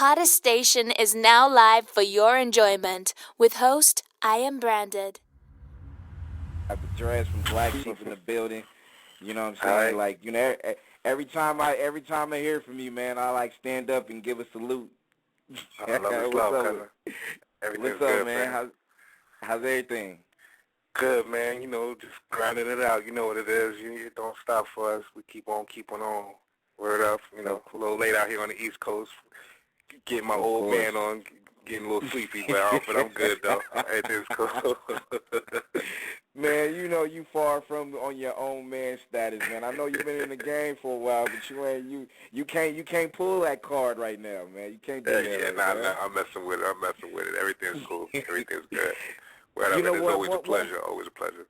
hottest station is now live for your enjoyment with host iamBranded. Got the Dres from BlackSheep in the building. You know what I'm saying? Alright. Like, every time I hear from you, man, I like stand up and give a salute. Love is What's love, up? cousin. Everything's What's up, good, man? man. How's everything? Good, man. Just grinding it out. You know what it is. It don't stop for us. We keep on keeping on. Word up. A little late out here on the East Coast. Getting my Of old course. man on. Getting a little sleepy, but I'm good, though. Everything's cool. Man, you far from on your own man status, man. I know you've been in the game for a while, but you can't pull that card right now, man. You can't do that. Nah, I'm messing with it. Everything's cool. Everything's good. Whatever. You know It's what? always a pleasure. Always a pleasure.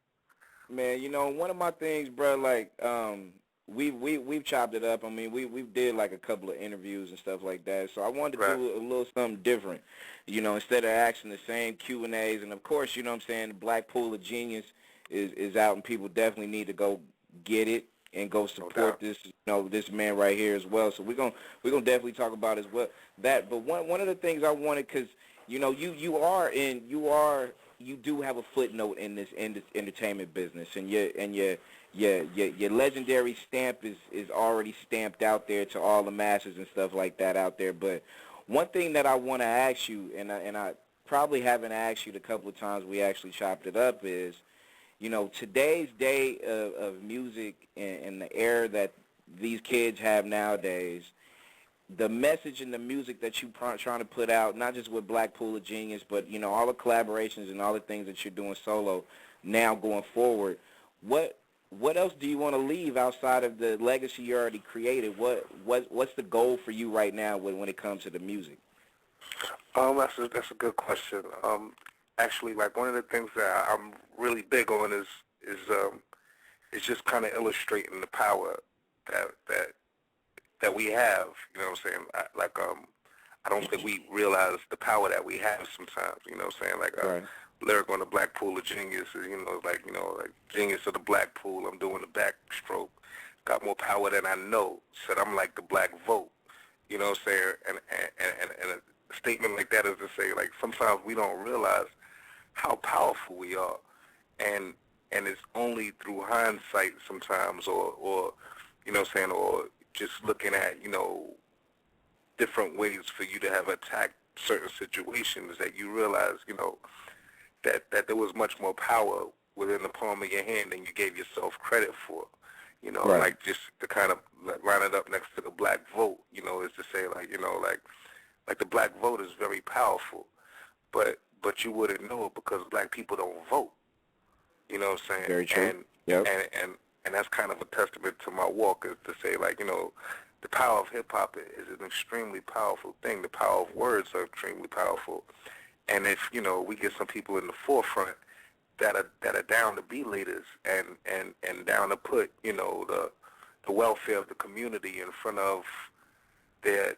Man, one of my things, bro, like we've chopped it up. I mean, we've did like a couple of interviews and stuff like that. So I wanted to do a little something different. Instead of asking the same Q&As, and of course, what I'm saying, the Black Pool of Genius is out, and people definitely need to go get it and go support this man right here as well. So we're gonna definitely talk about as well that. But one of the things I wanted, because you do have a footnote in this entertainment business, and your legendary stamp is already stamped out there to all the masses and stuff like that out there. But one thing that I want to ask you, and I probably haven't asked you the couple of times we actually chopped it up, is today's day of music and the era that these kids have nowadays, the message and the music that you trying to put out, not just with Black Pool of Genius, but all the collaborations and all the things that you're doing solo now going forward. What else do you want to leave outside of the legacy you already created? What's the goal for you right now when it comes to the music? That's a good question. Actually, like one of the things that I'm really big on is just kind of illustrating the power that we have. You know what I'm saying? I don't think we realize the power that we have sometimes. You know what I'm saying? Like Right. lyric on the Black Pool of Genius is, like genius of the Black Pool. I'm doing the backstroke. Got more power than I know. Said I'm like the Black vote. You know what I'm saying? And a statement like that is to say, like, sometimes we don't realize how powerful we are, and it's only through hindsight sometimes, or or just looking at different ways for you to have attacked certain situations that you realize that there was much more power within the palm of your hand than you gave yourself credit for. Right. Like just to kind of line it up next to the Black vote, is to say like the Black vote is very powerful, but you wouldn't know it because Black people don't vote. You know what I'm saying? Very true. And Yep. and that's kind of a testament to my walk, is to say, like, the power of hip hop is an extremely powerful thing. The power of words are extremely powerful. And if, we get some people in the forefront that are down to be leaders and down to put, the welfare of the community in front of their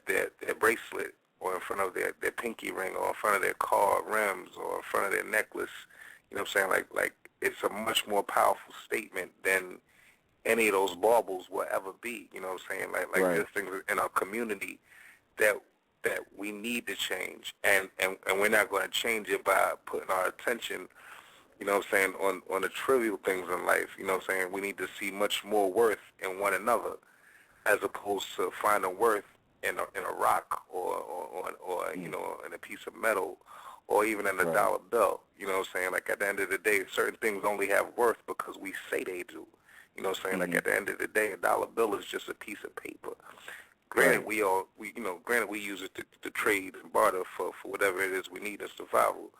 bracelet, or in front of their pinky ring, or in front of their car rims, or in front of their necklace, you know what I'm saying? Like it's a much more powerful statement than any of those baubles will ever be. You know what I'm saying? Like Right. there's things in our community that we need to change, and we're not going to change it by putting our attention, you know what I'm saying, on the trivial things in life. You know what I'm saying? We need to see much more worth in one another, as opposed to finding worth in a rock, or in a piece of metal, or even in a Right. dollar bill. You know what I'm saying? Like at the end of the day, certain things only have worth because we say they do. You know what I'm saying? Like at the end of the day, a dollar bill is just a piece of paper. Granted, Right. granted we use it to trade and barter for whatever it is we need in survival.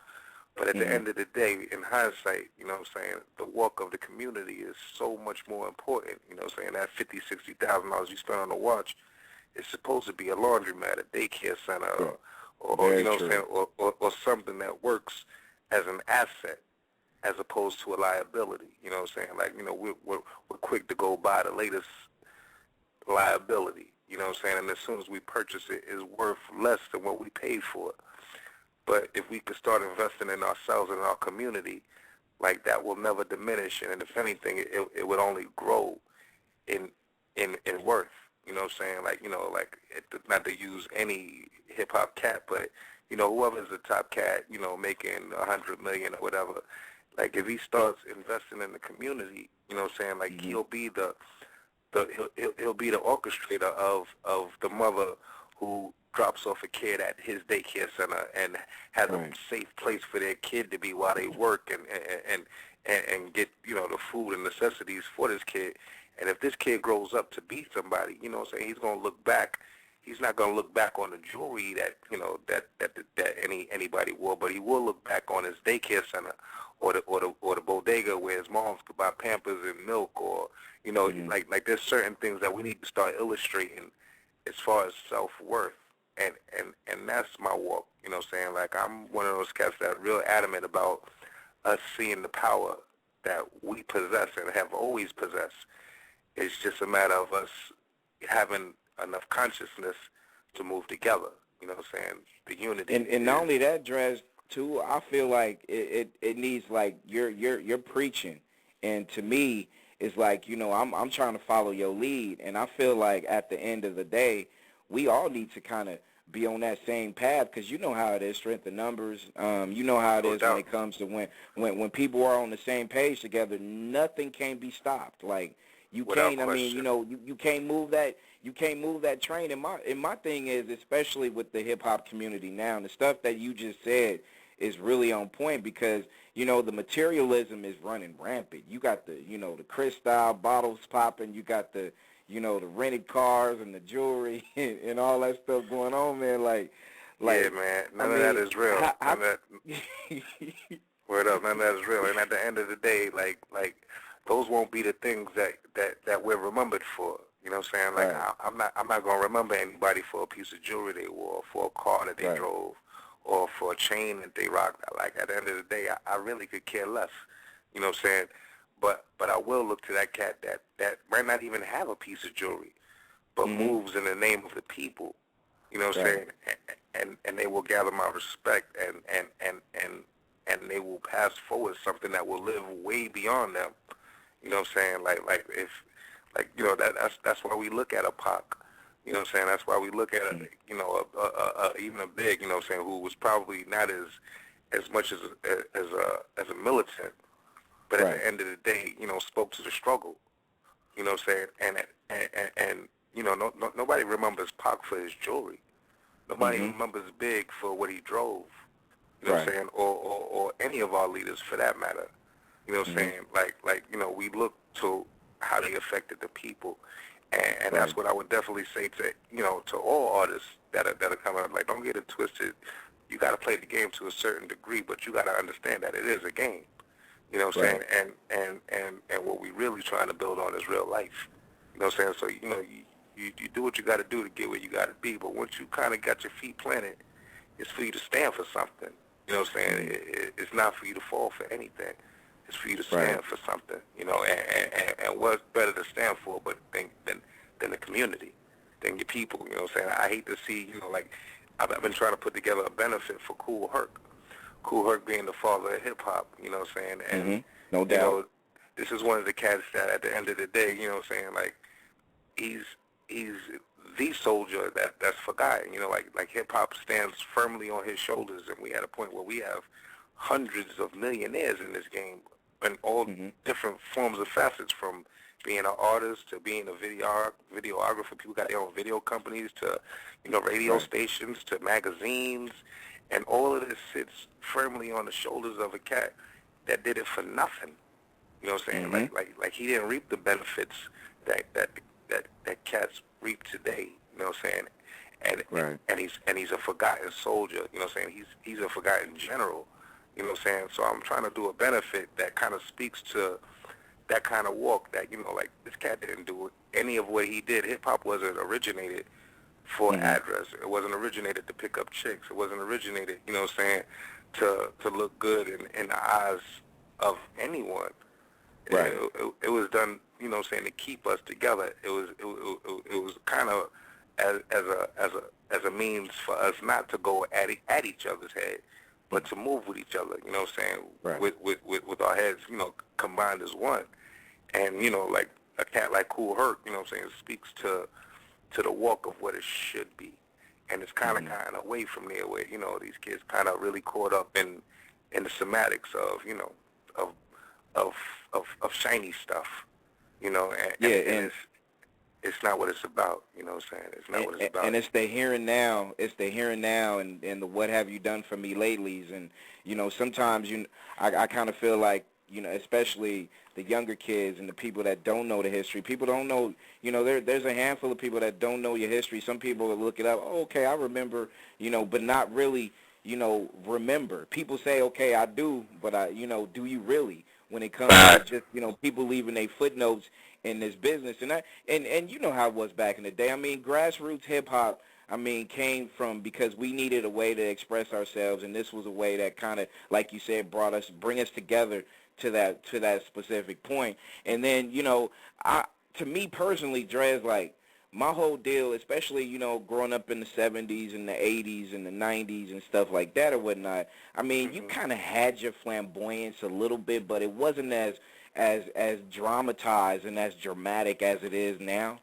But at the end of the day, in hindsight, you know what I'm saying, the walk of the community is so much more important. You know what I'm saying? That $50,000-$60,000 you spend on a watch is supposed to be a laundromat, a daycare center, or Very you know what I'm true. saying, or something that works as an asset as opposed to a liability. You know what I'm saying? Like, we're quick to go buy the latest liability. You know what I'm saying? And as soon as we purchase it, it's worth less than what we paid for it. But if we could start investing in ourselves and in our community, like, that will never diminish, and if anything, it would only grow in worth. You know what I'm saying? Like, not to use any hip hop cat, but whoever's the top cat, making 100 million or whatever, like if he starts investing in the community, you know what I'm saying? Like Mm-hmm. he'll be he'll be the orchestrator of the mother who drops off a kid at his daycare center and has a Right. safe place for their kid to be while they work and get the food and necessities for this kid. And if this kid grows up to be somebody, you know what I'm saying, he's gonna look back. He's not gonna look back on the jewelry that anybody wore, but he will look back on his daycare center or the bodega where his moms could buy Pampers and milk, or Mm-hmm. like there's certain things that we need to start illustrating as far as self-worth, and that's my walk. You know what I'm saying? Like I'm one of those cats that real adamant about us seeing the power that we possess and have always possessed. It's just a matter of us having enough consciousness to move together. You know what I'm saying? The unity And not is only that, Dres, too, I feel like it needs like you're preaching, and to me, it's like I'm trying to follow your lead, and I feel like at the end of the day, we all need to kind of be on that same path, because you know how it is, strength in numbers. You know how it no is when doubt, it comes to when people are on the same page together, nothing can be stopped. Like you without can't. I mean, question. you can't move that. You can't move that train. And my thing is, especially with the hip hop community now, and the stuff that you just said is really on point, because the materialism is running rampant. You got the crystal bottles popping. You got the rented cars and the jewelry and all that stuff going on, man. Yeah, Like man. I None of that mean, is real. how None of that. Word up. None of that is real. And at the end of the day, like those won't be the things that we're remembered for. You know what I'm saying? Like right, I'm not gonna remember anybody for a piece of jewelry they wore, for a car that they right, drove, or for a chain that they rocked. Like at the end of the day, I really could care less. You know what I'm saying? But I will look to that cat that might not even have a piece of jewelry, but mhm, moves in the name of the people. You know what I'm right, saying? And they will gather my respect, and they will pass forward something that will live way beyond them. You know what I'm saying? Like if that's why we look at a Pac. You know what I'm saying? That's why we look at mhm, even a Big. You know what I'm saying? Who was probably not as much as a militant, but at right, the end of the day, spoke to the struggle. You know what I'm saying? And nobody remembers Pac for his jewelry. Nobody mhm, remembers Big for what he drove. You know what I'm right, saying? Or any of our leaders for that matter. You know what I'm mhm, saying? We look to how they affected the people. And right, that's what I would definitely say to all artists that are coming up. Like, don't get it twisted. You got to play the game to a certain degree, but you got to understand that it is a game. You know what I'm right, saying? And what we really trying to build on is real life. You know what I'm saying? So, you do what you got to do to get where you got to be. But once you kind of got your feet planted, it's for you to stand for something. You know what I'm saying? mhm, It's not for you to fall for anything. It's for you to right, stand for something. And what's better to stand for but than the community, than your people. You know what I'm saying? I hate to see, like, I've been trying to put together a benefit for Cool Herc. Cool Herc being the father of hip hop, you know what I'm saying? And, mhm, no you doubt, know, this is one of the cats that at the end of the day, you know what I'm saying, like, he's he's the soldier that's forgotten. Like hip hop stands firmly on his shoulders, and we had a point where we have hundreds of millionaires in this game, in all mhm, different forms of facets, from being an artist to being a videographer. People got their own video companies to, radio right, stations to magazines, and all of this sits firmly on the shoulders of a cat that did it for nothing. You know what I'm saying? mhm, Like he didn't reap the benefits that that that cats reap today. You know what I'm saying? And right, he's a forgotten soldier. You know what I'm saying? He's a forgotten general. You know what I'm saying? So I'm trying to do a benefit that kind of speaks to that kind of walk. That like this cat didn't do any of what he did. Hip hop wasn't originated for mhm, address. It wasn't originated to pick up chicks. It wasn't originated, you know what I'm saying, to look good in the eyes of anyone. right, It was done, you know what I'm saying, to keep us together. It was kind of as a means for us not to go at each other's head, but to move with each other, you know what I'm saying, right, with our heads, combined as one. And, like a cat like Cool Herc, you know what I'm saying, speaks to to the walk of what it should be. And it's kind of away from there where, you know, these kids kind of really caught up in the semantics of, you know, of of shiny stuff, you know, and it's not what it's about, you know what I'm saying? It's not what it's about. And it's the here and now. It's the here and now and the what have you done for me latelys. And, you know, sometimes I kind of feel like, you know, especially the younger kids and the people that don't know the history. People don't know, you know, there's a handful of people that don't know your history. Some people will look it up. Oh, okay, I remember, you know, but not really, you know, remember. People say, okay, I do, but you know, do you really? When it comes to just, you know, people leaving their footnotes in this business. And you know how it was back in the day. I mean, grassroots hip-hop, I mean, came from because we needed a way to express ourselves, and this was a way that kind of, like you said, bring us together to that specific point. And then, you know, to me personally, Dres, like, my whole deal, especially, you know, growing up in the 70s and the 80s and the 90s and stuff like that or whatnot, I mean, you kind of had your flamboyance a little bit, but it wasn't as dramatized and as dramatic as it is now.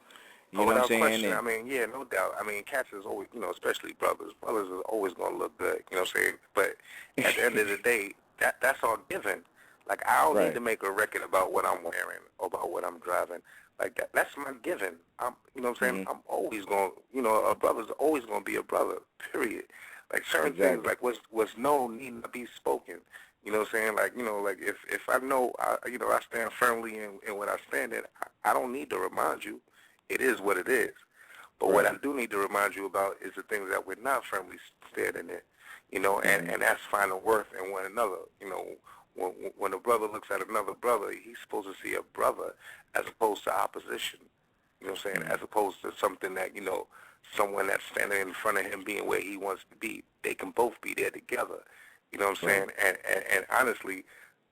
You know what I'm saying? Question. I mean, yeah, no doubt. I mean, cats is always, you know, especially brothers. Brothers is always going to look good, you know what I'm saying? But at the end of the day, that's all given. Like, I don't need to make a record about what I'm wearing or about what I'm driving. Like, that's my given. You know what I'm saying? I'm always going, you know, a brother's always going to be a brother, period. Like, certain things, like what's known need not be spoken. You know what I'm saying? Like, you know, like if I know, you know, I stand firmly in what I stand in, I don't need to remind you. It is what it is. But what I do need to remind you about is the things that we're not firmly standing in. You know, and that's finding worth in one another. You know, when a brother looks at another brother, he's supposed to see a brother as opposed to opposition. You know what I'm saying? As opposed to something that, you know, someone that's standing in front of him being where he wants to be. They can both be there together. You know what I'm saying? And honestly,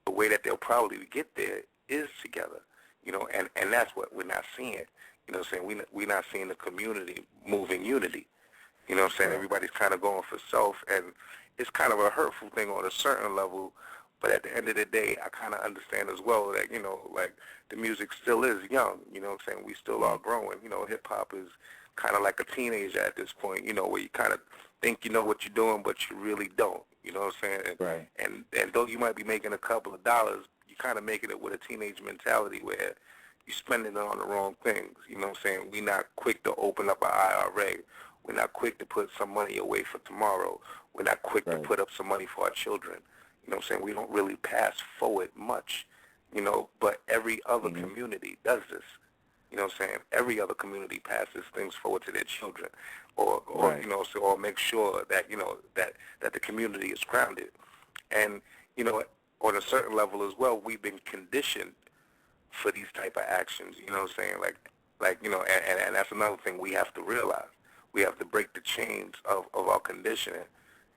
the way that they'll probably get there is together. You know, and that's what we're not seeing. You know what I'm saying? We're not seeing the community move in unity. You know what I'm saying? Everybody's kind of going for self, and it's kind of a hurtful thing on a certain level. But at the end of the day, I kind of understand as well that, you know, like the music still is young. You know what I'm saying? We still are growing. You know, hip-hop is kind of like a teenager at this point, you know, where you kind of think you know what you're doing, but you really don't. You know what I'm saying? And though you might be making a couple of dollars, you're kind of making it with a teenage mentality where you're spending it on the wrong things. You know what I'm saying? We're not quick to open up an IRA. We're not quick to put some money away for tomorrow. We're not quick to put up some money for our children. You know what I'm saying? We don't really pass forward much, you know, but every other community does this. You know what I'm saying? Every other community passes things forward to their children or you know, so, or make sure that, you know, that the community is grounded. And, you know, on a certain level as well, we've been conditioned for these type of actions, you know what I'm saying? Like you know, and that's another thing we have to realize. We have to break the chains of our conditioning,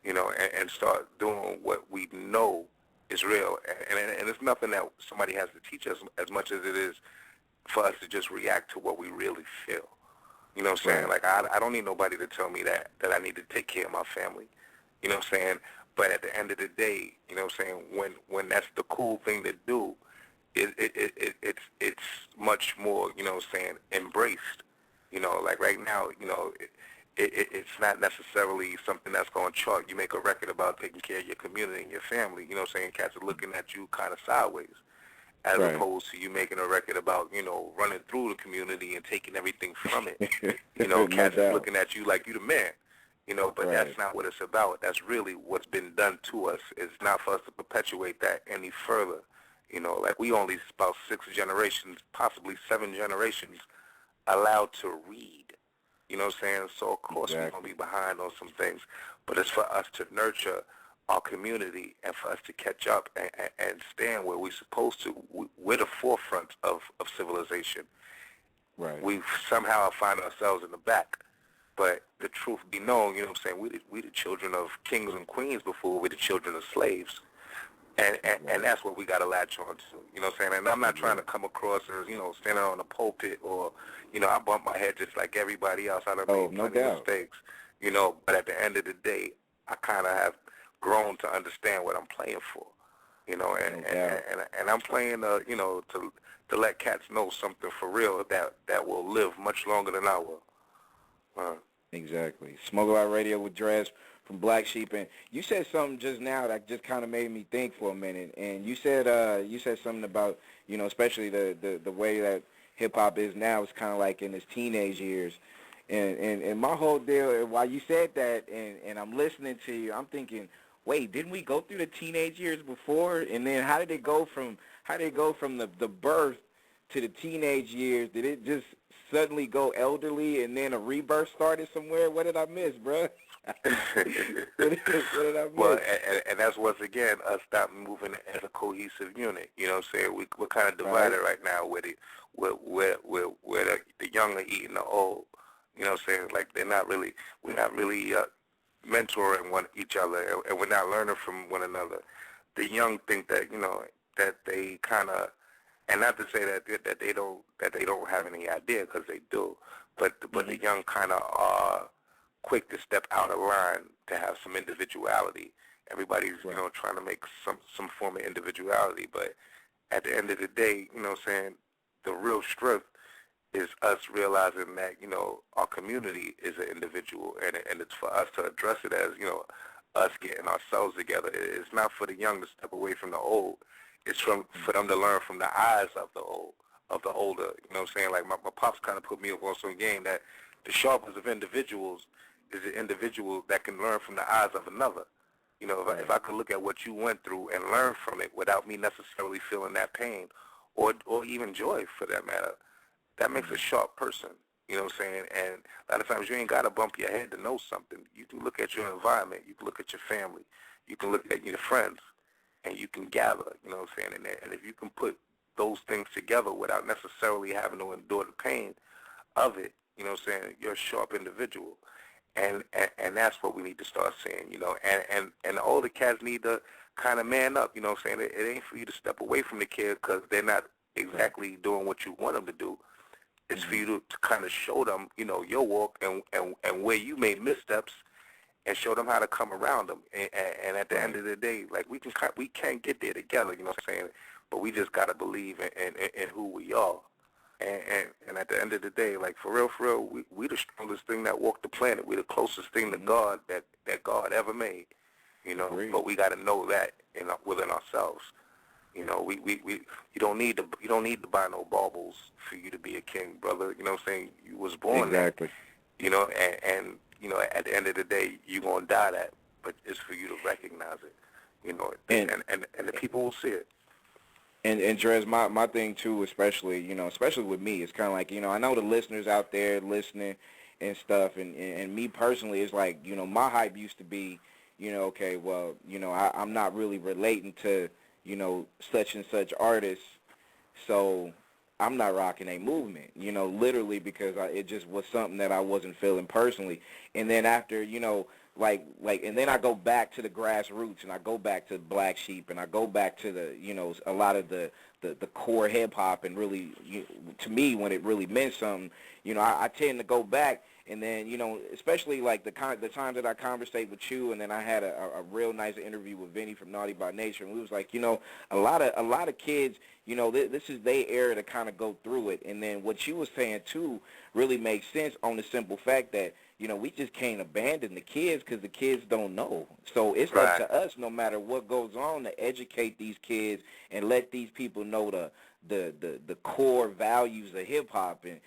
you know, and start doing what we know is real. And it's nothing that somebody has to teach us as much as it is for us to just react to what we really feel. You know what I'm saying? Like, I don't need nobody to tell me that I need to take care of my family. You know what I'm saying? But at the end of the day, you know what I'm saying, when that's the cool thing to do, it's much more, you know what I'm saying, embraced. You know, like right now, you know, it's not necessarily something that's going to chart. You make a record about taking care of your community and your family. You know what I'm saying? Cats are looking at you kind of sideways, as opposed to you making a record about, you know, running through the community and taking everything from it. You know, cats is looking at you like you the man. You know, but that's not what it's about. That's really what's been done to us. It's not for us to perpetuate that any further. You know, like we only about 6 generations, possibly 7 generations allowed to read. You know what I'm saying? So, of course, we're going to be behind on some things. But it's for us to nurture our community and for us to catch up and stand where we're supposed to. We're the forefront of civilization. We somehow find ourselves in the back. But the truth be known, you know what I'm saying, we the children of kings and queens before we're the children of slaves. And that's what we got to latch on to, you know what I'm saying? And I'm not trying to come across as, you know, standing on a pulpit or, you know, I bump my head just like everybody else. I done made plenty of mistakes, you know, but at the end of the day, I kind of have grown to understand what I'm playing for, you know, and I'm playing, you know, to let cats know something for real that will live much longer than I will. Exactly. Smoke Out Radio with Dres from BlackSheep, and you said something just now that just kind of made me think for a minute. And you said something about, especially the way that hip hop is now. It's kind of like in its teenage years, and my whole deal. While you said that, and I'm listening to you, I'm thinking, wait, didn't we go through the teenage years before? And then how did it go from the birth to the teenage years? Did it just suddenly go elderly and then a rebirth started somewhere? What did I miss, bro? What did I Well, miss? and that's once again us not moving as a cohesive unit. You know what I'm saying? We're kind of Right. divided right now where the young are eating the old. You know what I'm saying? Like we're not really mentoring each other, and we're not learning from one another. The young think that that they kind of, and not to say that they don't have any idea, because they do, but Hmm. the young kind of are quick to step out of line to have some individuality. Everybody's Right. trying to make some form of individuality, but at the end of the day, what I'm saying, the real strength is us realizing that our community is an individual, and it's for us to address it as us getting ourselves together. It's not for the young to step away from the old. It's for them to learn from the eyes of the older. You know what I'm saying? Like my pops kind of put me up on some game that the sharpest of individuals is an individual that can learn from the eyes of another. If Right. I could look at what you went through and learn from it without me necessarily feeling that pain, or even joy for that matter, that makes a Hmm. sharp person. You know what I'm saying? And a lot of times you ain't got to bump your head to know something. You can look at your environment. You can look at your family. You can look at your friends, and you can gather. You know what I'm saying? And if you can put those things together without necessarily having to endure the pain of it, you know what I'm saying, you're a sharp individual. And that's what we need to start saying, and the older cats need to kind of man up, you know what I'm saying? It ain't for you to step away from the kids because they're not Right. exactly doing what you want them to do. It's for Hmm. you to kind of show them, your walk and where you made missteps, and show them how to come around them. And at the end Right. of the day, like we can get there together, you know what I'm saying? But we just got to believe in who we are. And at the end of the day, like for real, we the strongest thing that walked the planet. We the closest thing to Hmm. God that God ever made. Agreed. But we got to know that within ourselves. You don't need to buy no baubles for you to be a king, brother. You know what I'm saying? You was born that. Exactly. And at the end of the day, you're gonna die that. But it's for you to recognize it. And And the people will see it. and Dres, my thing too, especially especially with me, it's kind of like I know the listeners out there listening and stuff, and me personally, it's like my hype used to be, okay, well, I'm not really relating to such and such artists, so I'm not rocking a movement, literally because it just was something that I wasn't feeling personally. And then after, and then I go back to the grassroots and I go back to Black Sheep and I go back to a lot of the core hip hop and really, to me, when it really meant something, I tend to go back. And then, especially like the times that I conversate with you, and then I had a real nice interview with Vinny from Naughty by Nature, and we was like, a lot of kids, this is their era to kind of go through it. And then what you was saying too really makes sense on the simple fact that we just can't abandon the kids because the kids don't know. So it's up Right. to us, no matter what goes on, to educate these kids and let these people know the core values of hip hop, and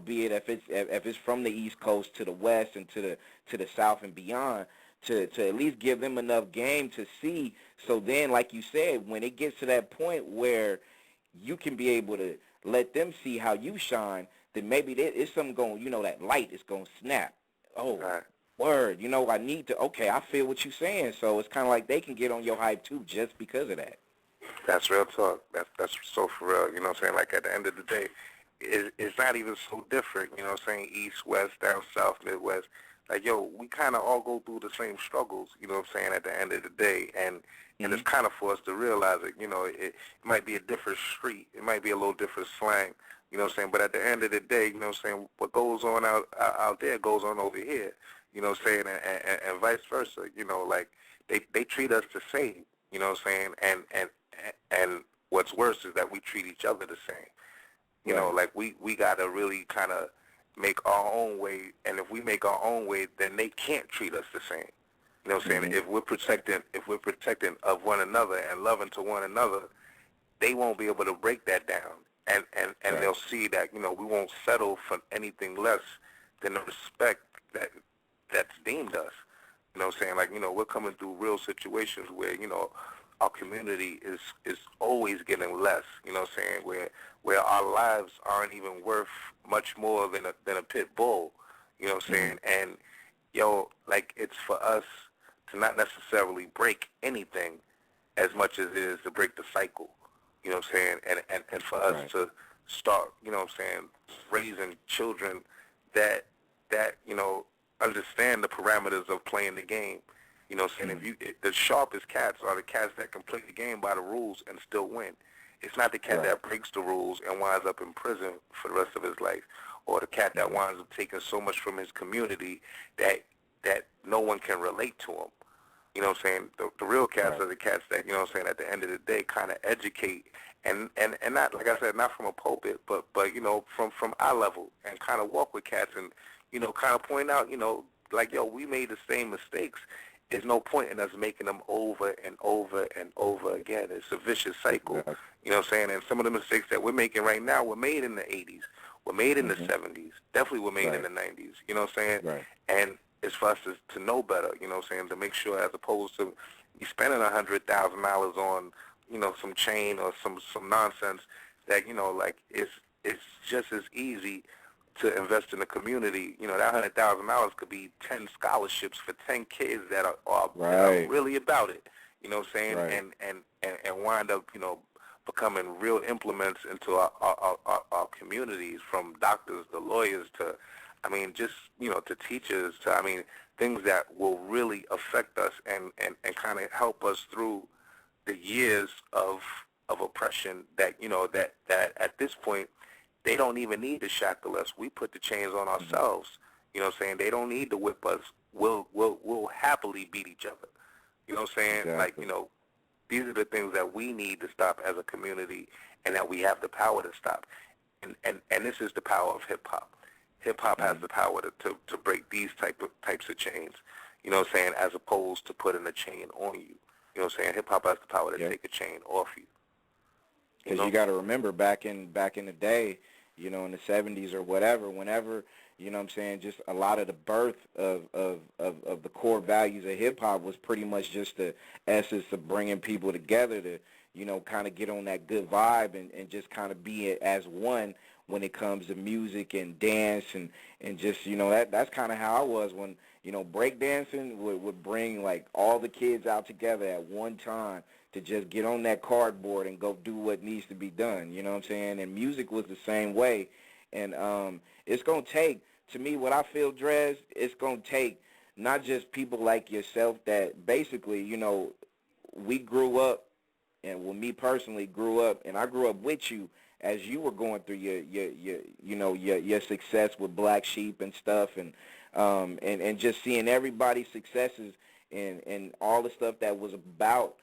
be it if it's from the East Coast to the West and to the South and beyond, to at least give them enough game to see. So then, like you said, when it gets to that point where you can be able to let them see how you shine, then maybe there is something going, that light is going to snap. Oh, Right. word, I need to, okay, I feel what you're saying. So it's kind of like they can get on your hype too just because of that. That's real talk. That's so for real. You know what I'm saying? Like at the end of the day, it's not even so different. You know what I'm saying? East, West, down South, Midwest. Like yo, we kind of all go through the same struggles. You know what I'm saying? At the end of the day, and it's Hmm. kind of for us to realize it. It might be a different street. It might be a little different slang. You know what I'm saying? But at the end of the day, you know what I'm saying? What goes on out there goes on over here. You know what I'm saying? And vice versa. Like they treat us the same. You know what I'm saying? And what's worse is that we treat each other the same. Right. Like we got to really kind of make our own way, and if we make our own way, then they can't treat us the same. You know what I'm saying? Mm-hmm. If we're protecting of one another and loving to one another, they won't be able to break that down. And Right. they'll see that, we won't settle for anything less than the respect that that's deemed us. You know what I'm saying? Like, we're coming through real situations where, our community is always getting less, you know what I'm saying, where our lives aren't even worth much more than a pit bull, you know what I'm Mm-hmm. saying? And like, it's for us to not necessarily break anything as much as it is to break the cycle, you know what I'm saying? And for us Right. to start, you know what I'm saying, raising children that understand the parameters of playing the game. You know what I'm saying? Mm-hmm. The sharpest cats are the cats that can play the game by the rules and still win. It's not the cat Right. that breaks the rules and winds up in prison for the rest of his life, or the cat that Mm-hmm. winds up taking so much from his community that no one can relate to him. You know what I'm saying? The real cats Right. are the cats that, you know what I'm saying, at the end of the day kind of educate and not, like I said, not from a pulpit, but from eye level, and kind of walk with cats and, kind of point out, like, yo, we made the same mistakes. There's no point in us making them over and over and over again. It's a vicious cycle. Exactly. You know what I'm saying? And some of the mistakes that we're making right now were made in the 80s, were made in the Mm-hmm. 70s, definitely were made in Right. the 90s. You know what I'm saying? Right. And it's for us to know better, you know what I'm saying, to make sure, as opposed to you spending $100,000 on, some chain or some nonsense, that, like, it's just as easy to invest in the community. That $100,000 could be 10 scholarships for 10 kids that are Right. really about it. You know what I'm saying? Right. And wind up, becoming real implements into our communities, from doctors to lawyers to, I mean, just, to teachers, to, I mean, things that will really affect us and kind of help us through the years of oppression that, that at this point, they don't even need to shackle us. We put the chains on Mm-hmm. ourselves. You know what I'm saying? They don't need to whip us. We'll happily beat each other. You know what I'm saying? Like, Exactly. these are the things that we need to stop as a community, and that we have the power to stop. And this is the power of hip-hop. Hip-hop has Mm-hmm. the power to break these types of chains, you know what I'm saying, as opposed to putting a chain on you. You know what I'm saying? Hip-hop has the power to Yep. take a chain off you, you Because you know? got to remember, back in the day, in the 70s or whatever, whenever, what I'm saying, just a lot of the birth of the core values of hip hop was pretty much just the essence of bringing people together to, kind of get on that good vibe and just kind of be it as one when it comes to music and dance and just, that's kind of how I was when, breakdancing would bring like all the kids out together at one time to just get on that cardboard and go do what needs to be done, you know what I'm saying? And music was the same way. And it's going to take, to me, what I feel, Dres, it's going to take not just people like yourself that basically, we grew up, and well, me personally grew up, and I grew up with you as you were going through your success with BlackSheep and stuff, and just seeing everybody's successes and all the stuff that was about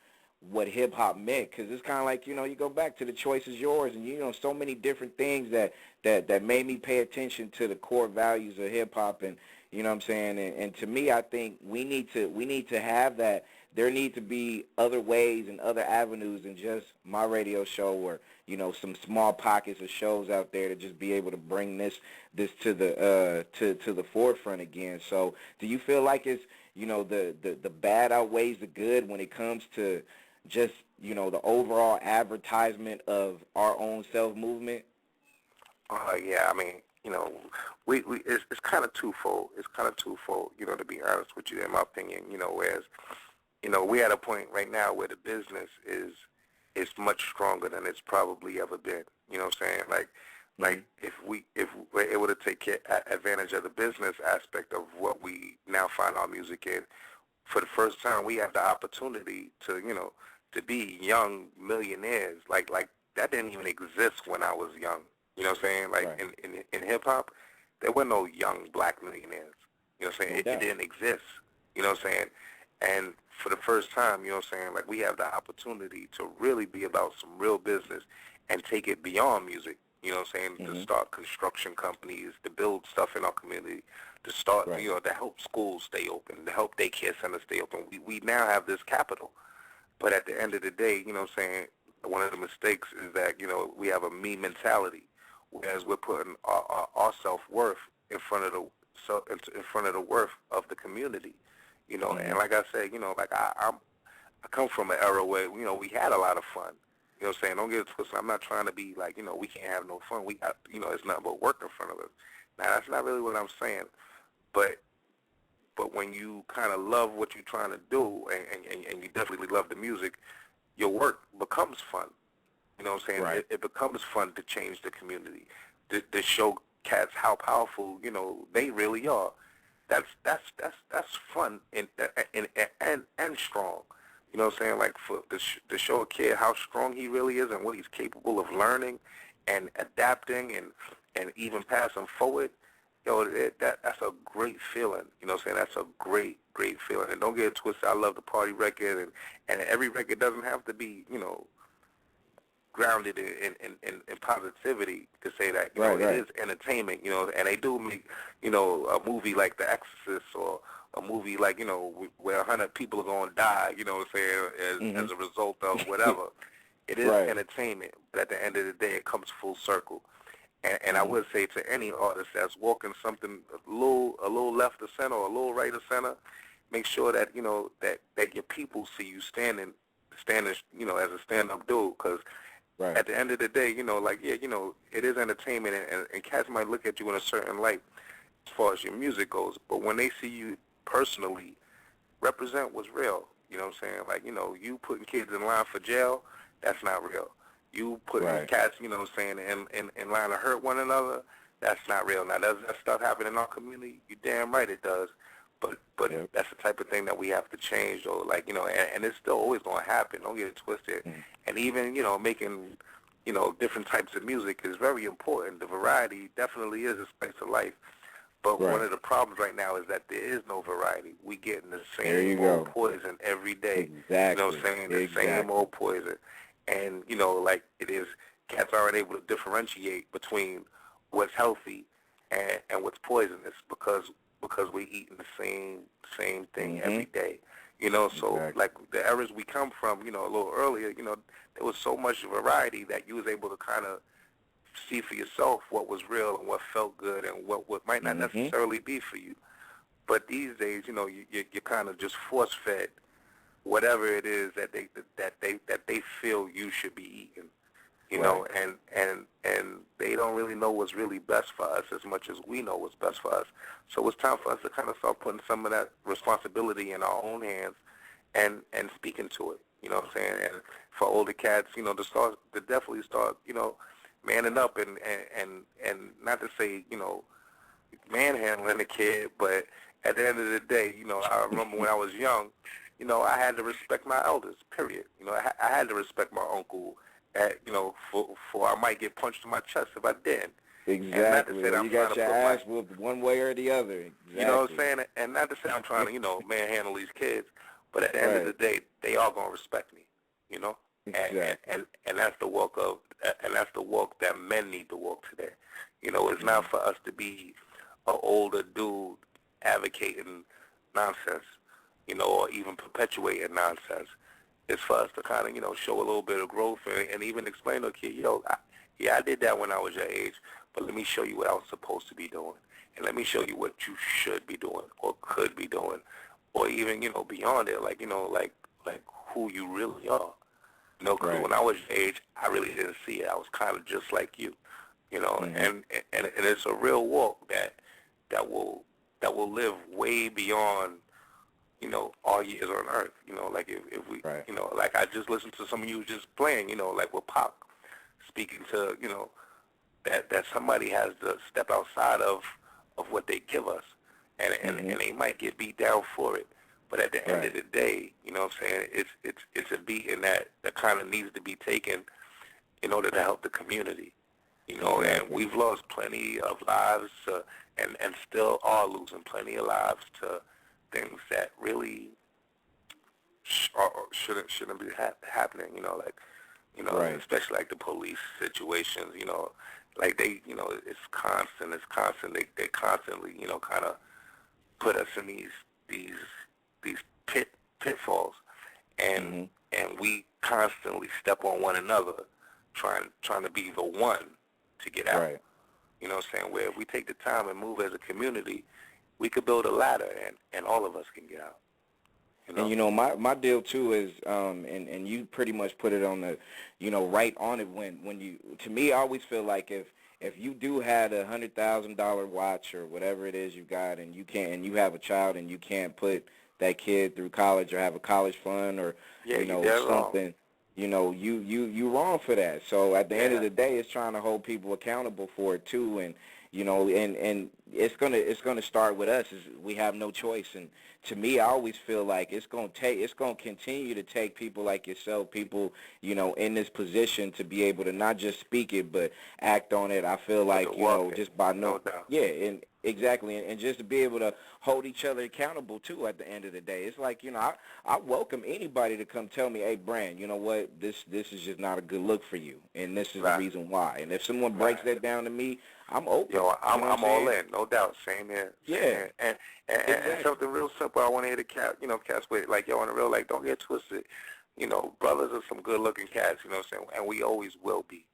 what hip hop meant, because it's kind of like, you go back to The Choice Is Yours, and so many different things that made me pay attention to the core values of hip hop, and you know what I'm saying, and to me, I think we need to have that. There need to be other ways and other avenues than just my radio show, or some small pockets of shows out there to just be able to bring this to the to the forefront again. So do you feel like it's, the bad outweighs the good when it comes to just, the overall advertisement of our own self-movement? Yeah, I mean, it's kind of twofold. It's kind of twofold, to be honest with you, in my opinion. Whereas, we're at a point right now where the business is much stronger than it's probably ever been. You know what I'm saying? Like if we're able to take advantage of the business aspect of what we now find our music in, for the first time, we have the opportunity to be young millionaires. Like that didn't even exist when I was young. You know what I'm saying? Like, Right. in hip hop, there were no young black millionaires. You know what I'm saying? No It doubt. didn't exist. You know what I'm saying? And for the first time, you know what I'm saying, like, we have the opportunity to really be about some real business and take it beyond music. You know what I'm saying? Mm-hmm. To start construction companies, to build stuff in our community, to start, Right. you know, to help schools stay open, to help daycare centers stay open. We now have this capital. But at the end of the day, you know what I'm saying, one of the mistakes is that, you know, we have a me mentality, whereas we're putting our self-worth in front of the in front of the worth of the community. You know, Mm-hmm. and like I said, you know, like I come from an era where, you know, we had a lot of fun. You know what I'm saying? Don't get it twisted. I'm not trying to be like, you know, we can't have no fun. We got, you know, it's nothing but work in front of us. Now, that's not really what I'm saying. But when you kind of love what you're trying to do, and you definitely love the music, your work becomes fun. You know what I'm saying? Right. It becomes fun to change the community, to show cats how powerful, you know, they really are. That's fun and strong. You know what I'm saying? Like to show a kid how strong he really is and what he's capable of learning and adapting and even passing forward. Yo, that's a great feeling. You know what I'm saying? That's a great feeling. And don't get it twisted. I love the party record, and every record doesn't have to be, you know, grounded in positivity to say that, you know, Right. it is entertainment, you know, and they do make, you know, a movie like The Exorcist or a movie like, you know, where 100 people are going to die, you know what I'm saying, as a result of whatever. It is Right. entertainment, but at the end of the day, it comes full circle. And I would say to any artist that's walking something a little left of center or a little right of center, make sure that, you know, that your people see you standing, you know, as a stand-up dude, because Right. at the end of the day, you know, like, yeah, you know, it is entertainment, and cats might look at you in a certain light as far as your music goes, but when they see you personally, represent what's real. You know what I'm saying? Like, you know, you putting kids in line for jail, that's not real. You putting cats, you know what I'm saying, in line to hurt one another, that's not real. Now, does that stuff happen in our community? You're damn right it does. But that's the type of thing that we have to change, though. Like, you know, and it's still always going to happen. Don't get it twisted. And even, you know, making, you know, different types of music is very important. The variety definitely is a spice of life. But one of the problems right now is that there is no variety. We getting the same old poison every day. Exactly. You know what I'm saying? The same old poison. And, you know, like it is, cats aren't able to differentiate between what's healthy and what's poisonous because we're eating the same thing every day. You know, so like the eras we come from, you know, a little earlier, you know, there was so much variety that you was able to kind of see for yourself what was real and what felt good and what might not necessarily be for you. But these days, you know, you're kind of just force fed whatever it is that they feel you should be eating. You know, and they don't really know what's really best for us as much as we know what's best for us. So it's time for us to kind of start putting some of that responsibility in our own hands and speaking to it. You know what I'm saying? And for older cats, you know, to definitely start, you know, manning up and not to say, you know, manhandling a kid, but at the end of the day, you know, I remember when I was young, you know, I had to respect my elders, period. You know, I had to respect my uncle, you know, for I might get punched in my chest if I didn't. Exactly. You got your ass whooped one way or the other. Exactly. You know what I'm saying? And not to say I'm trying to, you know, manhandle these kids, but at the end of the day, they are going to respect me, you know? Exactly. And that's the walk that men need to walk today. You know, it's not for us to be an older dude advocating nonsense, you know, or even perpetuating nonsense. It's for us to kind of, you know, show a little bit of growth and even explain to a kid, yo, I did that when I was your age, but let me show you what I was supposed to be doing. And let me show you what you should be doing or could be doing, or even, you know, beyond it, like, you know, like who you really are. You know, because when I was your age, I really didn't see it. I was kind of just like you, you know, and it's a real walk that will live way beyond, you know, our years on earth. You know, like if we, you know, like I just listened to some of you just playing, you know, like with Pac, speaking to, you know, that somebody has to step outside of what they give us, and they might get beat down for it. But at the end of the day, you know what I'm saying, it's a beating that kind of needs to be taken in order to help the community. You know, and we've lost plenty of lives and still are losing plenty of lives to things that really shouldn't be happening. You know, like, you know, especially like the police situations. You know, like they, it's constant. It's constant. They constantly, kind of put us in these these pitfalls, and Hmm. and we constantly step on one another, trying to be the one to get out. Right. You know what I'm saying? Where if we take the time and move as a community, we could build a ladder, and all of us can get out. You And know? my deal too is and you pretty much put it on the right on it when you to me I always feel like if you do have $100,000 watch or whatever it is you got and you have a child and you can't put that kid through college or have a college fund or Yeah, you dead wrong. something, you wrong for that. So at the end of Yeah. the day, it's trying to hold people accountable for it too. And and it's gonna start with us. Is we have no choice. And to me, I always feel like it's gonna continue to take people like yourself, people in this position to be able to not just speak it but act on it. I feel But to like walk it, just by no doubt. yeah, and exactly, and just to be able to hold each other accountable too. At the end of the day, it's like I welcome anybody to come tell me, hey, Brand, you know what, this is just not a good look for you, and this is the Right. reason why. And if someone breaks Right. that down to me, I'm open. Yo, You know what I'm I'm all saying? in, no doubt. Same here, same Yeah, here. And exactly. something real simple. I want to hear the cats with like yo on the real, like don't get twisted. Brothers are some good looking cats. You know what I'm saying? And we always will be.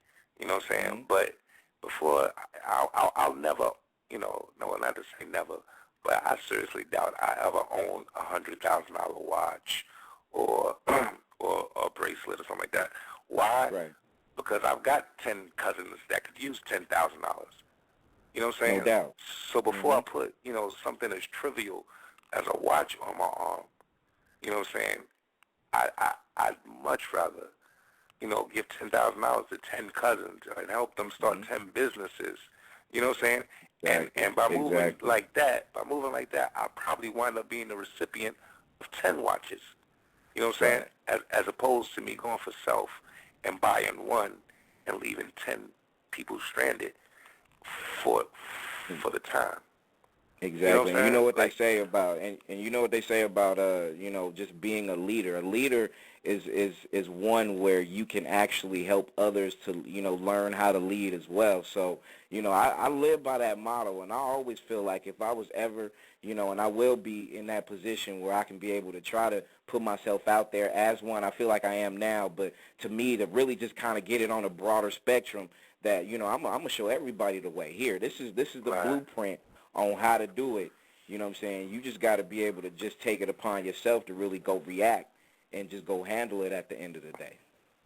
You know what I'm saying? Hmm. But before, I'll never. No, not to say never, but I seriously doubt I ever own $100,000 watch or or a bracelet or something like that. Why? Right. Because I've got 10 cousins that could use $10,000. You know what I'm No saying? doubt. So before Hmm. I put, something as trivial as a watch on my arm, you know what I'm saying? I'd much rather, give $10,000 to 10 cousins and help them start Hmm. 10 businesses. You know what I'm saying? Exactly. And by Exactly. moving like that, I'll probably wind up being the recipient of 10 watches. You know what I'm saying? Right. As opposed to me going for self and buying one and leaving 10 people stranded for for the time. You know what Exactly. I'm And you know saying? what they Like, say about and you know what they say about just being a leader. A leader is one where you can actually help others to learn how to lead as well. So, I live by that motto, and I always feel like if I was ever, and I will be in that position where I can be able to try to put myself out there as one, I feel like I am now, but to me to really just kind of get it on a broader spectrum that, I'm gonna show everybody the way. Here, this is the right. blueprint on how to do it. You know what I'm saying? You just got to be able to just take it upon yourself to really go react and just go handle it at the end of the day.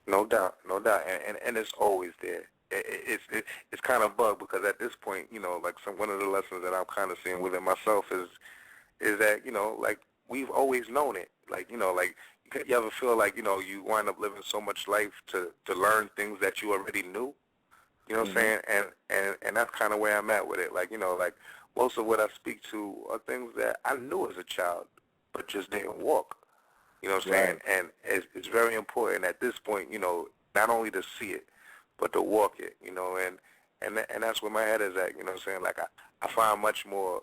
No doubt, no doubt, and it's always there. It's kind of bug because at this point, like one of the lessons that I'm kind of seeing within myself is that like we've always known it. Like like you ever feel like you wind up living so much life to learn things that you already knew. You know what I'm Mhm. saying? And that's kind of where I'm at with it. Like like most of what I speak to are things that I knew as a child, but just didn't walk. You know what I'm saying? Right. And it's very important at this point, not only to see it, but to walk it, and that's where my head is at, you know what I'm saying? Like I find much more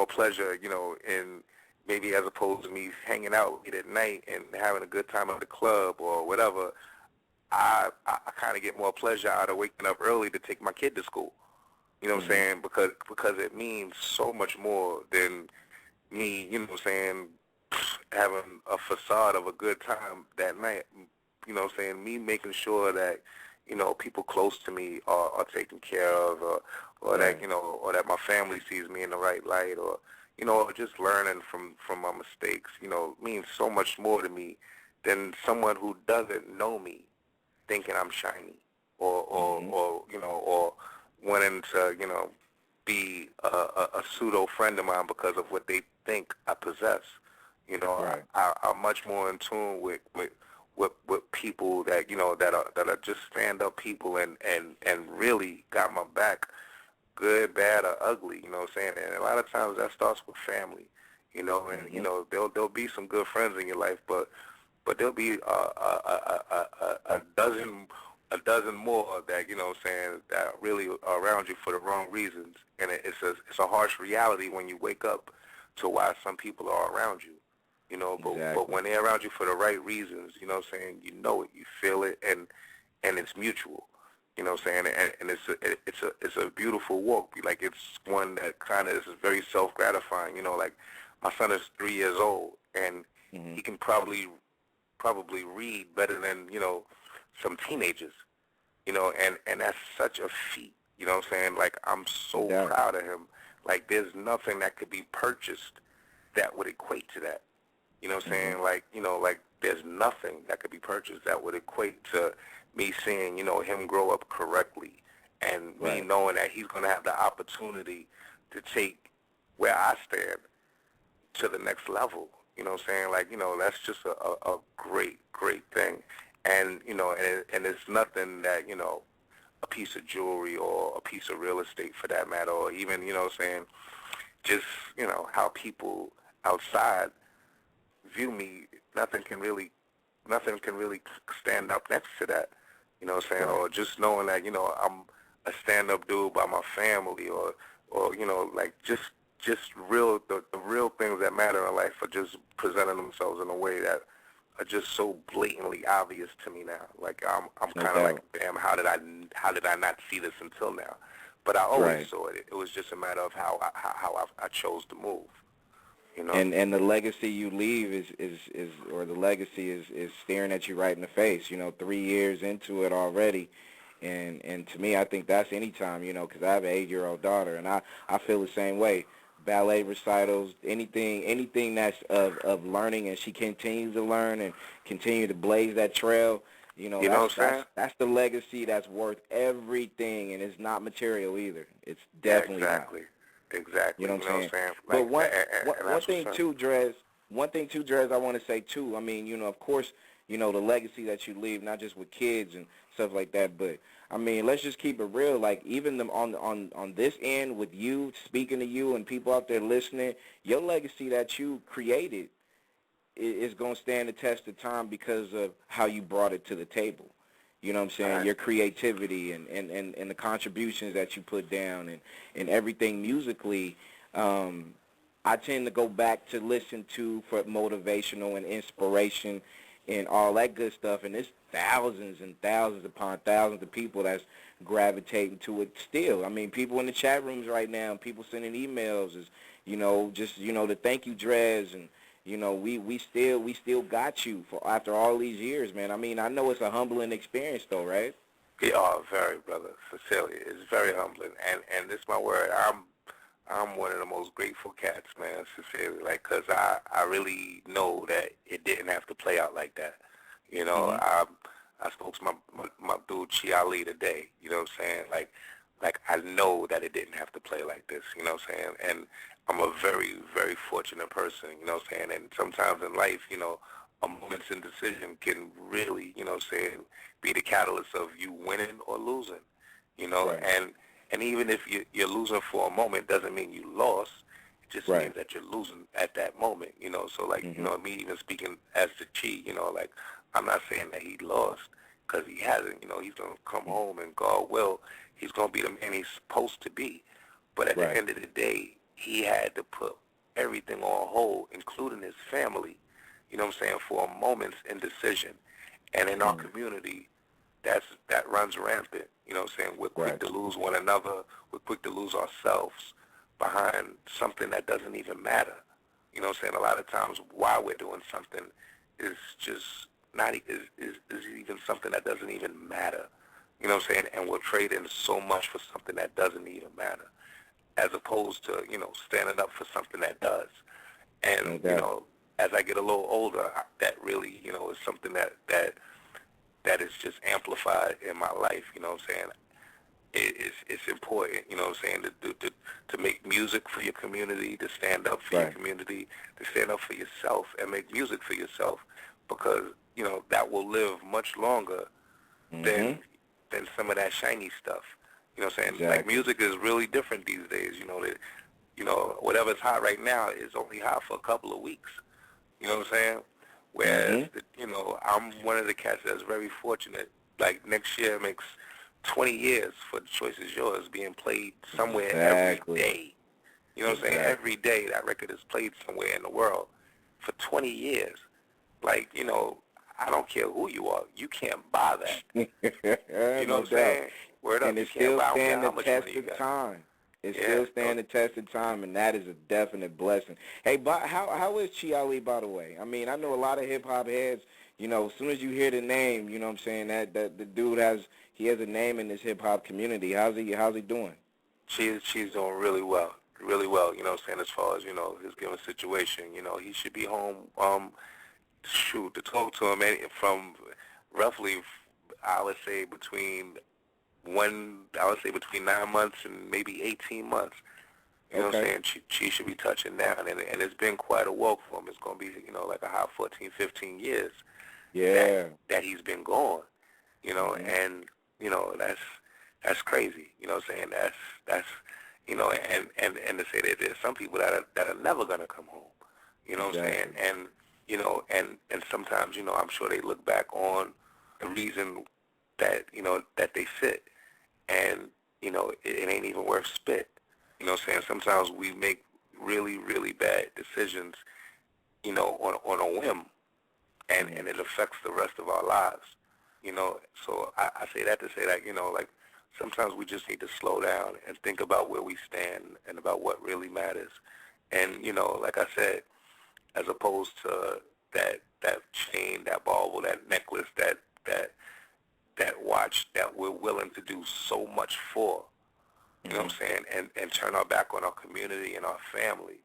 pleasure, in maybe as opposed to me hanging out late at night and having a good time at the club or whatever. I kind of get more pleasure out of waking up early to take my kid to school. You know what I'm Mhm. saying? Because it means so much more than me, you know what I'm saying, having a facade of a good time that night. You know what I'm saying? Me making sure that, people close to me are taken care of, or that, Right. or that my family sees me in the right light, or, or just learning from my mistakes, means so much more to me than someone who doesn't know me thinking I'm shiny, Mhm. or or wanting to, be a pseudo friend of mine because of what they think I possess. Right. I'm much more in tune with people that that are just stand up people and really got my back, good, bad, or ugly. You know what I'm saying? And a lot of times that starts with family. And Mhm. there'll be some good friends in your life, but there'll be a dozen more that what I'm saying, that really are around you for the wrong reasons, and it's a harsh reality when you wake up to why some people are around you. But Exactly. when they're around you for the right reasons, what I'm saying, you know it, you feel it, and it's mutual. You know what I'm saying? And it's a beautiful walk. Like, it's one that kind of is very self-gratifying. You know, like, my son is 3 years old, and he can probably read better than, you know, some teenagers. You know, and that's such a feat. You know what I'm saying? Like, I'm No so doubt. proud of him. Like, there's nothing that could be purchased that would equate to that. You know what I'm Mm-hmm. saying? Like, you know, like, there's nothing that could be purchased that would equate to me seeing, you know, him grow up correctly, and me Right. knowing that he's going to have the opportunity to take where I stand to the next level. You know what I'm saying? Like, you know, that's just a great, great thing. And, you know, and it's nothing that, you know, a piece of jewelry or a piece of real estate for that matter, or even, you know what I'm saying, just, you know, how people outside view me, nothing can really stand up next to that. You know what I'm saying? Right. Or just knowing that, you know, I'm a stand up dude by my family, or you know, like, just real the real things that matter in life are just presenting themselves in a way that are just so blatantly obvious to me now. Like, I'm No kind of like, doubt. damn, how did I not see this until now? But I always Right. saw it. It was just a matter of how I chose to move. You know? And the legacy you leave is or the legacy is staring at you right in the face. You know, 3 years into it already, and to me, I think that's any time. You know, because I have an 8-year-old daughter, and I feel the same way. Ballet recitals, anything that's of learning, and she continues to learn and continue to blaze that trail. You know, You know that's what I'm that's saying? that's the legacy that's worth everything, and it's not material either. It's Yeah, definitely not. exactly. You Exactly. know You what know I'm what saying? I'm saying? But Like, and one that's what's thing up. too, Dres. One thing too, Dres. I want to say too. I mean, you know, of course, you know the legacy that you leave, not just with kids and stuff like that, but I mean, let's just keep it real. Like even them on this end with you speaking to you and people out there listening, your legacy that you created is going to stand the test of time because of how you brought it to the table. You know what I'm All saying? right. Your creativity and the contributions that you put down and everything musically. I tend to go back to listen to for motivational and inspiration and all that good stuff. And there's thousands and thousands upon thousands of people that's gravitating to it still. I mean, people in the chat rooms right now, people sending emails is, you know, just, you know, the thank you, Dres, and you know, we still got you for after all these years, man. I mean, I know it's a humbling experience, though, right? Yeah, oh, very, brother. Sincerely, it's very humbling, and this my word. I'm one of the most grateful cats, man. Sincerely, like, 'cause I really know that it didn't have to play out like that. You know, Mhm. I spoke to my dude Chi Ali today. You know what I'm saying? Like, I know that it didn't have to play like this. You know what I'm saying? And I'm a very, very fortunate person. You know what I'm saying? And sometimes in life, you know, a moment's indecision can really, you know what I'm saying, be the catalyst of you winning or losing. You know, Right. and even if you're losing for a moment, doesn't mean you lost. It just Right. means that you're losing at that moment. You know, so like, you Mhm. know, me even speaking as the Chi, you know, like, I'm not saying that he lost because he hasn't. You know, he's gonna come Mhm. home and God will, he's gonna be the man he's supposed to be. But at the Right. end of the day, he had to put everything on hold, including his family. You know what I'm saying, for a moment's indecision. And in our Mhm. community, that runs rampant. You know what I'm saying? We're quick Right. to lose one another. We're quick to lose ourselves behind something that doesn't even matter. You know what I'm saying? A lot of times why we're doing something is just not is even something that doesn't even matter. You know what I'm saying? And we're trading so much for something that doesn't even matter, as opposed to, you know, standing up for something that does. No And, you doubt. know, as I get a little older, that really, you know, is something that is just amplified in my life. You know what I'm saying? It's important, you know what I'm saying, to make music for your community, to stand up for your Right. community, to stand up for yourself and make music for yourself, because, you know, that will live much longer Mhm. than some of that shiny stuff. You know what I'm saying? Like, Exactly. music is really different these days. You know that, you know, whatever's hot right now is only hot for a couple of weeks. You know what I'm saying? Whereas, Mhm. you know, I'm one of the cats that's very fortunate. Like, next year makes 20 years for The Choice Is Yours being played somewhere every Exactly. day. You know what I'm saying? Exactly. Every day that record is played somewhere in the world for 20 years. Like, you know, I don't care who you are. You can't buy that. You know No what I'm doubt. saying? Word up. And You it's can't still buy. I don't care stand how the much money test you of got. time. It's Yeah. still stand the test of time, and that is a definite blessing. Hey, but how is Chi Ali, by the way? I mean, I know a lot of hip hop heads. You know, as soon as you hear the name, you know what I'm saying, that the dude has a name in this hip hop community. How's he doing? She's doing really well. Really well. You know what I'm saying? As far as his given situation, he should be home. Shoot, to talk to him from roughly, I would say between 9 months and maybe 18 months. You know what I'm Okay. saying? She should be touching down, and it's been quite a walk for him. It's going to be, like a high 14, 15 years that Yeah. that he's been gone. Mhm. And that's crazy. You know what I'm saying? That's and to say that there's some people that are never gonna come home. You know what I'm saying? Exactly. And sometimes, I'm sure they look back on the reason that they sit, and it ain't even worth spit. You know what I'm saying? Sometimes we make really, really bad decisions, on a whim, and Mhm. it affects the rest of our lives. So I say that to say that, like sometimes we just need to slow down and think about where we stand and about what really matters. And, like I said, as opposed to that chain, that bauble, that necklace, that watch that we're willing to do so much for, you know what Mhm. I'm saying, and turn our back on our community and our family.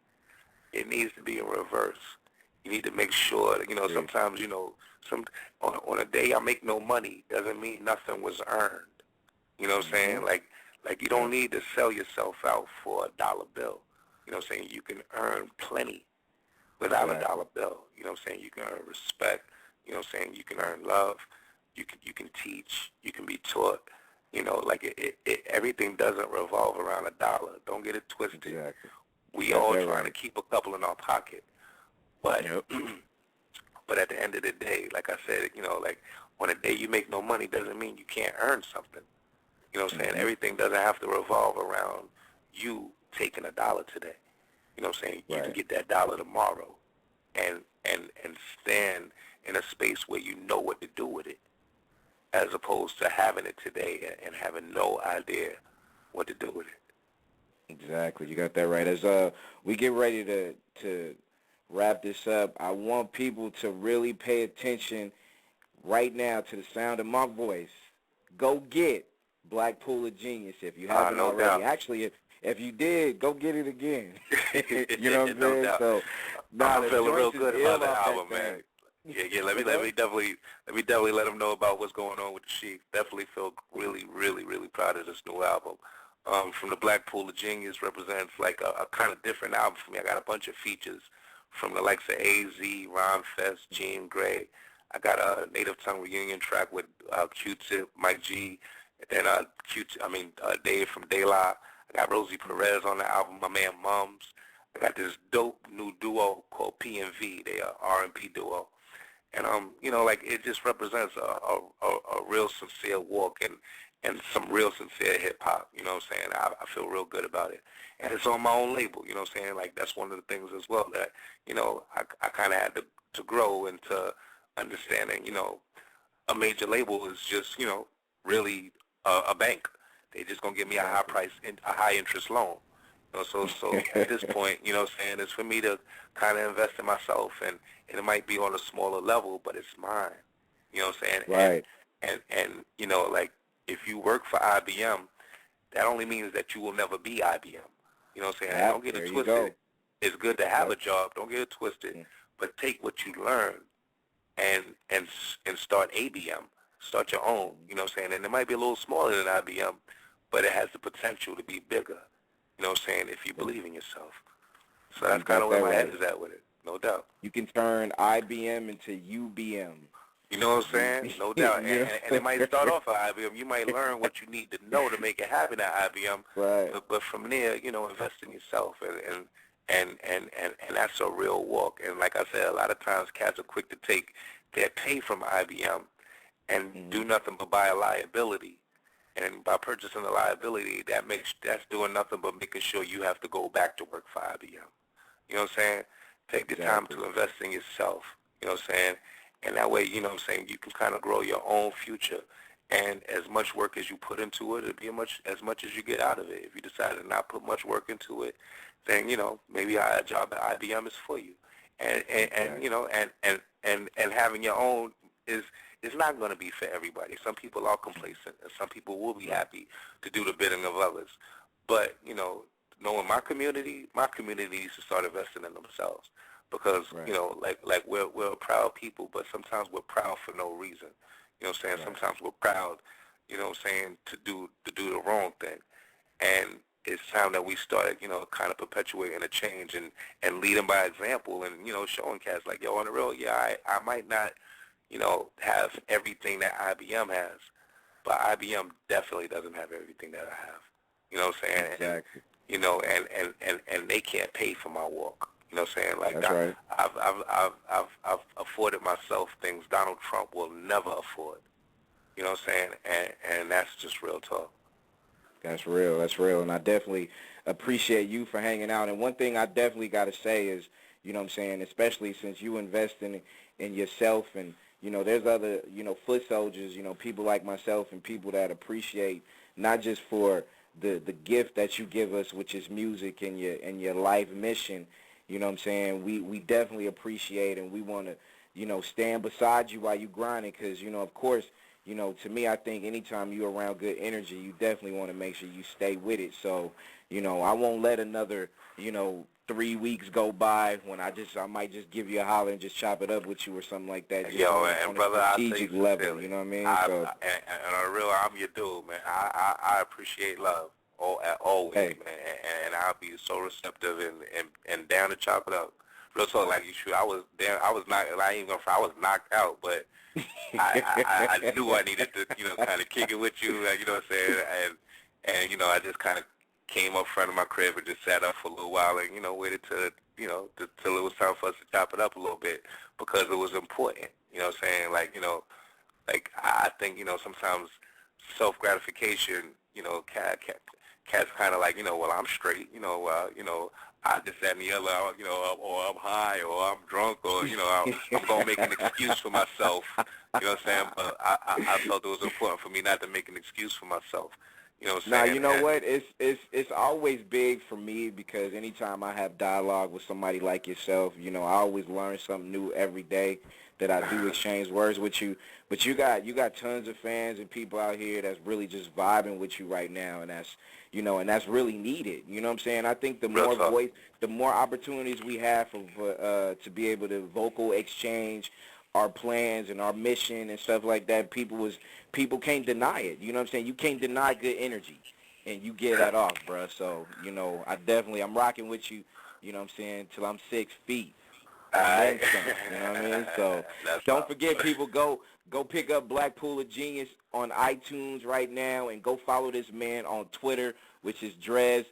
It needs to be in reverse. You need to make sure that, Agree. sometimes, some on a day I make no money doesn't mean nothing was earned. You know what I'm saying? Mhm. Like you don't Yep. need to sell yourself out for a dollar bill. You know what I'm saying? You can earn plenty without a Exactly. dollar bill. You know what I'm saying? You can earn respect. You know what I'm saying? You can earn love. You can teach. You can be taught. Like everything doesn't revolve around a dollar. Don't get it twisted. Exactly. You We got all that trying to right. keep a couple in our pocket, but Yep. but at the end of the day, like I said, like on a day you make no money doesn't mean you can't earn something. You know what I'm saying? Mhm. Everything doesn't have to revolve around you taking a dollar today. You know what I'm saying? You can Right. get that dollar tomorrow and stand in a space where you know what to do with it, as opposed to having it today and having no idea what to do with it. Exactly. You got that right. As we get ready to wrap this up, I want people to really pay attention right now to the sound of my voice. Go get Black Pool of Genius if you haven't No already. doubt. Actually, if you did, go get it again. You know what I'm No saying? doubt. So, nah, I'm the feeling real joints is good about ill the off that album, man. thing. Yeah, yeah. What's Let up? me definitely let them know about what's going on with the Chief. Definitely feel really, really, really proud of this new album. From the Black Pool of Genius represents like a kind of different album for me. I got a bunch of features from the likes of AZ, Ron Fest, Gene Gray. I got a Native Tongue reunion track with Q-Tip, Mike G, and Dave from De La. I got Rosie Perez on the album, my man Mums. I got this dope new duo called P&V. They are R&B duo. And like it just represents a real sincere walk and some real sincere hip hop. You know what I'm saying? I feel real good about it, and it's on my own label. You know what I'm saying? Like that's one of the things as well that I kind of had to grow into understanding. A major label is just really a bank. They just gonna give me a high Exactly. price and a high interest loan. So at this point, you know what I'm saying, it's for me to kind of invest in myself, and it might be on a smaller level, but it's mine. You know what I'm saying? Right. And like if you work for IBM, that only means that you will never be IBM. You know what I'm saying? And don't get it There you twisted. go. It's good to have a Yep. job. Don't get it twisted. Mm. But take what you learn and and and start ABM. Start your own. You know what I'm saying? And it might be a little smaller than IBM, but it has the potential to be bigger. You know what I'm saying? If you believe in yourself. So You that's kind got of where that my head right. is at with it. No doubt. You can turn IBM into UBM. You know what I'm You, saying? No doubt. you And know? it might start off at IBM. You might learn what you need to know to make it happen at IBM. Right. But from there, invest in yourself. And that's a real walk. And like I said, a lot of times cats are quick to take their pay from IBM and do Mhm. nothing but buy a liability. And by purchasing a liability, that's doing nothing but making sure you have to go back to work for IBM. You know what I'm saying? Take the time Exactly. to invest in yourself. You know what I'm saying? And that way, you know what I'm saying, you can kind of grow your own future And as much work as you put into it, it'll be as much as you get out of it. If you decide to not put much work into it, then maybe a job at IBM is for you. And having your own is not going to be for everybody. Some people are complacent, and some people will be happy to do the bidding of others. But knowing my community needs to start investing in themselves, because like we're a proud people, but sometimes we're proud for no reason. You know what I'm saying? Right. Sometimes we're proud, to do the wrong thing. And it's time that we started, kind of perpetuating a change and leading by example, and, showing cats like, yo, on the real, I might not, have everything that IBM has, but IBM definitely doesn't have everything that I have. You know what I'm saying? Exactly. And they can't pay for my walk. You know what I'm saying? Like, that's right. I've afforded myself things Donald Trump will never afford. You know what I'm saying? And that's just real talk. That's real. And I definitely appreciate you for hanging out. And one thing I definitely got to say is, you know what I'm saying, especially since you invest in yourself, and, there's other, foot soldiers, people like myself and people that appreciate not just for the gift that you give us, which is music and your life mission. You know what I'm saying? We definitely appreciate, and we want to, stand beside you while you grinding, because, of course, to me, I think anytime you're around good energy, you definitely want to make sure you stay with it. So, I won't let another, 3 weeks go by when I might just give you a holler and just chop it up with you or something like that. Just and brother, a strategic level, you know what I mean? And on a real, I'm your dude, man. I appreciate love always, man. And I'll be so receptive and down to chop it up. Real talk, like you should. I was knocked out, but I knew I needed to, kind of kick it with you, you know what I'm saying? And I just kind of came up front of my crib and just sat up for a little while and, waited till, till it was time for us to chop it up a little bit, because it was important, you know what I'm saying? Like, like I think, sometimes self-gratification, cats kind of like, well, I'm straight, I just that and the other, or I'm high, or I'm drunk, or, I'm going to make an excuse for myself, you know what I'm saying? But I felt it was important for me not to make an excuse for myself, you know what I'm saying? Now, you know what? It's always big for me, because anytime I have dialogue with somebody like yourself, I always learn something new every day that I do exchange words with you. But you got tons of fans and people out here that's really just vibing with you right now, and that's and that's really needed. You know what I'm saying? I think the more voice, the more opportunities we have for to be able to vocal exchange our plans and our mission and stuff like that, people can't deny it. You know what I'm saying? You can't deny good energy, and you get that off, bruh. So, I'm rocking with you, you know what I'm saying, till I'm 6 feet. You know what I mean? So don't forget, people, go pick up Black Pool of Genius on iTunes right now, and go follow this man on Twitter, which is Dres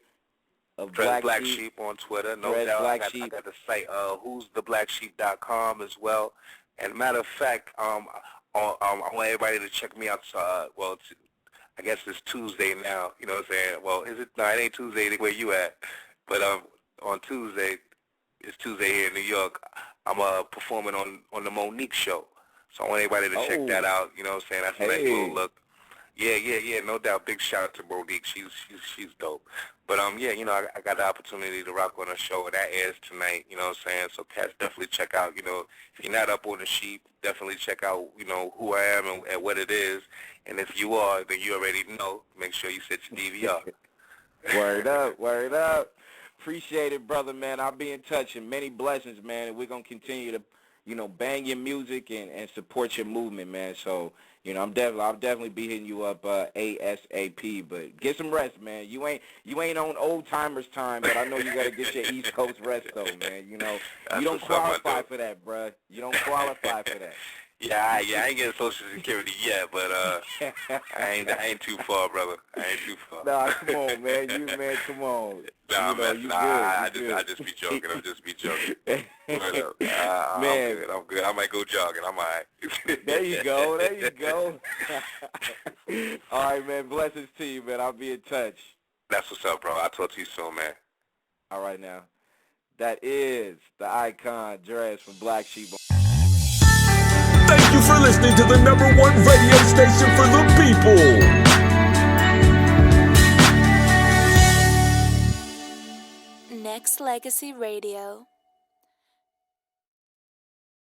of BlackSheep on Twitter. No Dres doubt. Black I Sheep. got the site who'stheblacksheep.com as well. And matter of fact, I want everybody to check me out. I guess it's Tuesday now. You know what I'm saying? Well, is it? No, it ain't Tuesday where you at. But on Tuesday, it's Tuesday here in New York, I'm performing on the Monique show. So I want everybody to check that out. You know what I'm saying? That's a nice little look. Yeah, no doubt. Big shout out to Monique. She's dope. But I got the opportunity to rock on her show, and that airs tonight. You know what I'm saying? So cats, definitely check out. If you're not up on the sheep, definitely check out. Who I am and what it is. And if you are, then you already know. Make sure you set your DVR. Word up. Appreciate it, brother, man. I'll be in touch, and many blessings, man. And we're going to continue to, bang your music and support your movement, man. So, I'll definitely be hitting you up ASAP. But get some rest, man. You ain't on old timers time, but I know you got to get your East Coast rest, though, man. You don't qualify for that, bruh. You don't qualify for that. Yeah, I ain't getting Social Security yet, but I ain't too far, brother. I ain't too far. Nah, come on, man. Come on. Nah, I just be joking. I'm just be joking. Man, I'm good. I might go jogging. I'm all right. There you go. All right, man. Blessings to you, man. I'll be in touch. That's what's up, bro. I'll talk to you soon, man. All right, now. That is the icon, Dres from Black Sheep. Thank you for for listening to the #1 radio station for the people. Nexxlegacy Radio.